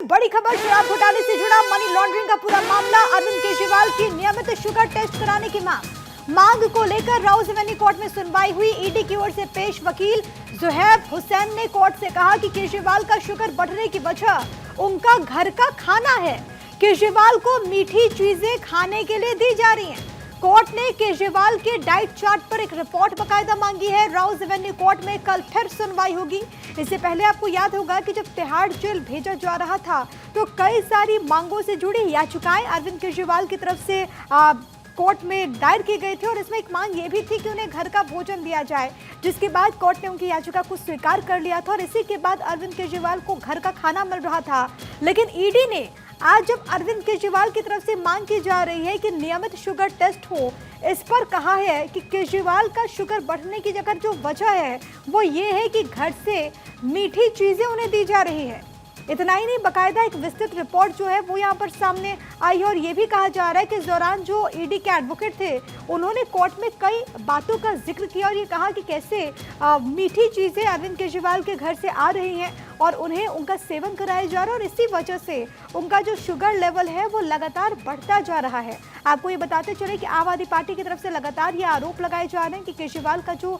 बड़ी खबर, शराब घोटाले से जुड़ा मनी लॉन्ड्रिंग का पूरा मामला। अरविंद केजरीवाल की नियमित शुगर टेस्ट कराने की मांग को लेकर राउज एवेन्यू कोर्ट में सुनवाई हुई। ईडी की ओर से पेश वकील जुहैब हुसैन ने कोर्ट से कहा कि केजरीवाल का शुगर बढ़ने की वजह उनका घर का खाना है। केजरीवाल को मीठी चीजें खाने के लिए दी जा रही हैं। कोर्ट ने केजरीवाल के डाइट चार्ट पर एक रिपोर्ट बकायदा मांगी है। राउज एवेन्यू कोर्ट में कल फिर सुनवाई होगी। इससे पहले आपको याद होगा कि जब तिहाड़ जेल भेजा जा रहा था तो कई सारी मांगों से जुड़ी याचिकाएं अरविंद केजरीवाल की तरफ से कोर्ट में दायर की गई थी और इसमें एक मांग ये भी थी कि उन्हें घर का भोजन दिया जाए, जिसके बाद कोर्ट ने उनकी याचिका को स्वीकार कर लिया था और इसी के बाद अरविंद केजरीवाल को घर का खाना मिल रहा था। लेकिन ईडी ने आज जब अरविंद केजरीवाल की तरफ से मांग की जा रही है कि नियमित शुगर टेस्ट हो, इस पर कहा है कि केजरीवाल का शुगर बढ़ने की जगह जो वजह है वो ये है कि घर से मीठी चीजें उन्हें दी जा रही है। इतना ही नहीं, बकायदा एक विस्तृत रिपोर्ट जो है वो यहाँ पर सामने आई और ये भी कहा जा रहा है कि इस दौरान जो ईडी के एडवोकेट थे उन्होंने कोर्ट में कई बातों का जिक्र किया और ये कहा कि कैसे मीठी चीज़ें अरविंद केजरीवाल के घर से आ रही हैं और उन्हें उनका सेवन कराया जा रहा है और इसी वजह से उनका जो शुगर लेवल है वो लगातार बढ़ता जा रहा है। आपको ये बताते चले कि आम आदमी पार्टी की तरफ से लगातार ये आरोप लगाए जा रहे हैं कि केजरीवाल का जो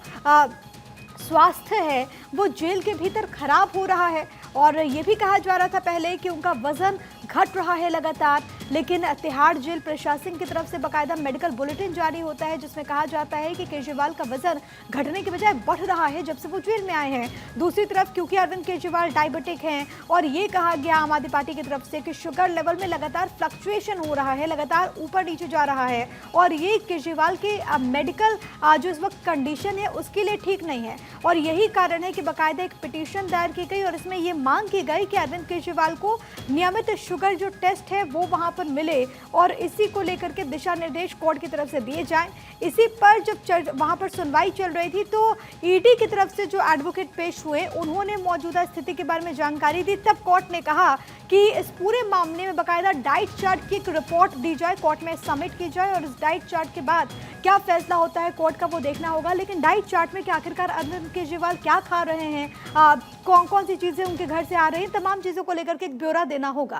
स्वास्थ्य है वो जेल के भीतर खराब हो रहा है और ये भी कहा जा रहा था पहले कि उनका वजन घट रहा है लगातार। लेकिन तिहाड़ जेल प्रशासन की तरफ से बकायदा मेडिकल बुलेटिन जारी होता है जिसमें कहा जाता है कि केजरीवाल का वजन घटने के बजाय बढ़ रहा है जब से वो जेल में आए हैं। दूसरी तरफ क्योंकि अरविंद केजरीवाल डायबिटिक हैं और ये कहा गया आम आदमी पार्टी की तरफ से कि शुगर लेवल में लगातार फ्लक्चुएशन हो रहा है, लगातार ऊपर नीचे जा रहा है और ये केजरीवाल के मेडिकल जो इस वक्त कंडीशन है उसके लिए ठीक नहीं है और यही कारण है कि बकायदा एक पिटीशन दायर की गई और इसमें ये मांग की गई कि अरविंद केजरीवाल को नियमित शुगर जो टेस्ट है वो वहां पर मिले और इसी को लेकर के दिशा निर्देश कोर्ट की तरफ से दिए जाएं। इसी पर जब वहां पर सुनवाई चल रही थी तो ईडी की तरफ से जो एडवोकेट पेश हुए उन्होंने मौजूदा स्थिति के बारे में जानकारी दी। तब कोर्ट ने कहा कि इस पूरे मामले में बकायदा डाइट चार्ट की एक रिपोर्ट दी जाए, कोर्ट में सबमिट की जाए और इस डाइट चार्ट के बाद क्या फैसला होता है कोर्ट का वो देखना होगा। लेकिन डाइट चार्ट में कि आखिरकार अरविंद केजरीवाल क्या खा रहे हैं, कौन कौन सी चीजें उनके घर से आ रही हैं, तमाम चीजों को लेकर के एक ब्यौरा देना होगा।